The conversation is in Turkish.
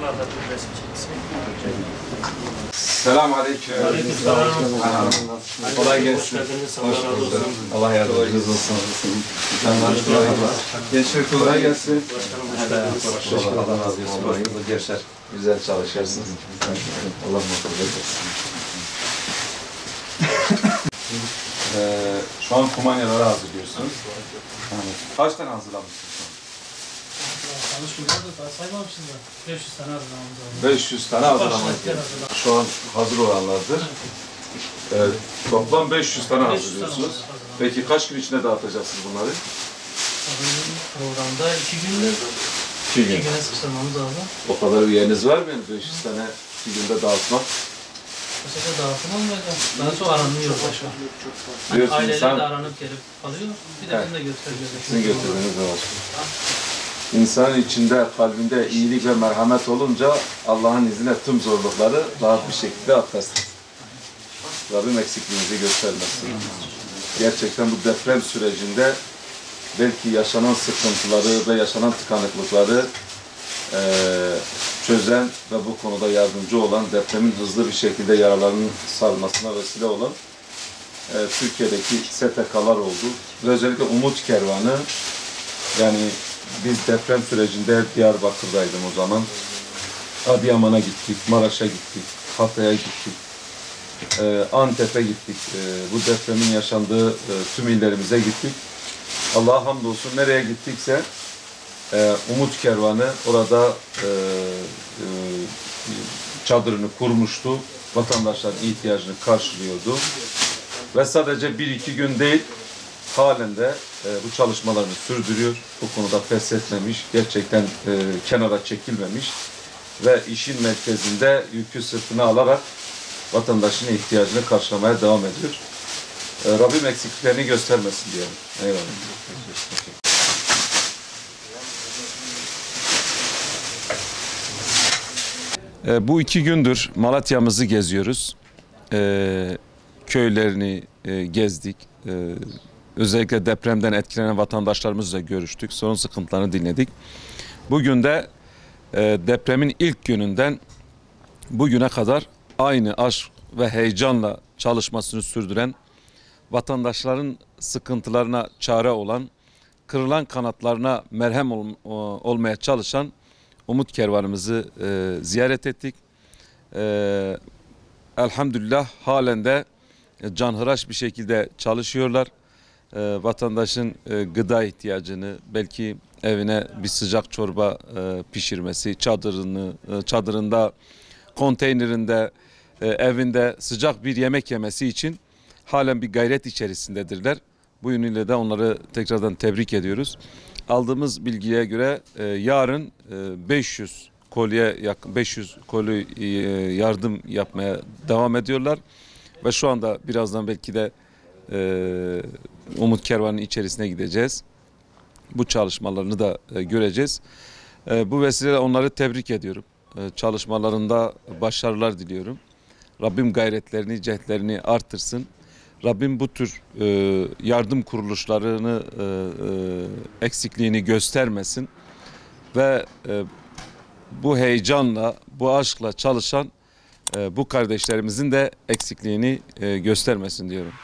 Şurada bir resim çekilsin. Selamun aleyküm. Aleykümselam. Kolay gelsin. Hoş bulduk. Allah yardımcınız olsun. Gençler kolay gelsin. Allah razı olsun. Gençler güzel çalışırsınız. Allah muhafaza etsin. Şu an kumanyaları hazırlıyorsunuz. Kaç tane hazırlamışsınız? Saymamışsın da 500 tane hazırlamamız lazım. 500 tane hazırlamak gerekiyor. Şu an hazır olanlardır. Toplam 500 tane hazırlıyorsunuz. Peki kaç gün içinde dağıtacaksınız bunları? Programda 2 günde 2 gün. 2 güne sıkıştırmamız lazım. O kadar üyeniz var mı? 500 tane 2 günde dağıtmak. Bu sefer dağıtım olmayacak. Daha çok aranıyor başka. Diyorsun, Aileler sen- de aranıp gelip kalıyor. Bir de Evet. bizim de gösteriyoruz. Sizin götürdüğünüz de var. İnsanın içinde, kalbinde iyilik ve merhamet olunca Allah'ın izniyle tüm zorlukları rahat bir şekilde atlarsınız. Rabbim eksikliğinizi göstermesin. Gerçekten bu deprem sürecinde belki yaşanan sıkıntıları ve yaşanan tıkanıklıkları çözen ve bu konuda yardımcı olan, depremin hızlı bir şekilde yaralarının sarılmasına vesile olan Türkiye'deki STK'lar oldu. Ve özellikle Umut Kervanı, yani biz deprem sürecinde Diyarbakır'daydım o zaman. Adıyaman'a gittik, Maraş'a gittik, Hatay'a gittik, Antep'e gittik. Bu depremin yaşandığı tüm illerimize gittik. Allah'a hamdolsun nereye gittikse Umut Kervanı orada çadırını kurmuştu. Vatandaşların ihtiyacını karşılıyordu. Ve sadece 1-2 gün değil, halen de bu çalışmalarını sürdürüyor. Bu konuda pes etmemiş, gerçekten kenara çekilmemiş ve işin merkezinde yükü sırtına alarak vatandaşın ihtiyacını karşılamaya devam ediyor. Rabbim eksikliklerini göstermesin diyelim. Eyvallah. Bu 2 gündür Malatya'mızı geziyoruz. Köylerini gezdik. Özellikle depremden etkilenen vatandaşlarımızla görüştük. Sorun sıkıntılarını dinledik. Bugün de depremin ilk gününden bugüne kadar aynı aşk ve heyecanla çalışmasını sürdüren, vatandaşların sıkıntılarına çare olan, kırılan kanatlarına merhem olmaya çalışan Umut Kervanımızı ziyaret ettik. Elhamdülillah halen de canhıraş bir şekilde çalışıyorlar. Vatandaşın gıda ihtiyacını, belki evine bir sıcak çorba pişirmesi, çadırında, konteynerinde, evinde sıcak bir yemek yemesi için halen bir gayret içerisindedirler. Bu yönüyle de onları tekrardan tebrik ediyoruz. Aldığımız bilgiye göre yarın 500 koli yardım yapmaya devam ediyorlar ve şu anda birazdan belki de Umut Kervanı'nın içerisine gideceğiz. Bu çalışmalarını da göreceğiz. Bu vesileyle onları tebrik ediyorum. Çalışmalarında başarılar diliyorum. Rabbim gayretlerini, cehdlerini artırsın. Rabbim bu tür yardım kuruluşlarını eksikliğini göstermesin ve bu heyecanla, bu aşkla çalışan bu kardeşlerimizin de eksikliğini göstermesin diyorum.